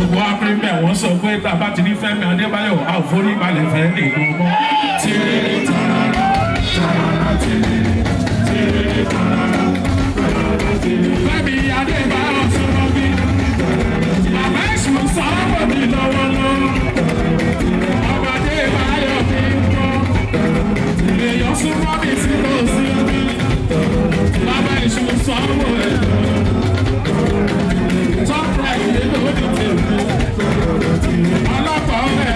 gbogbo apẹ́rẹ́ wọ́n sọ pé tàbá ti ní Fẹ́mi Adébáyọ̀ a ò forí balẹ̀ fẹ́ nìkan mọ́. Tìrìrì tàràrà tàràrà tìrìrì tìrìrì tàràrà tàràrà tìrìrì. Fẹ́mi Adébáyọ̀.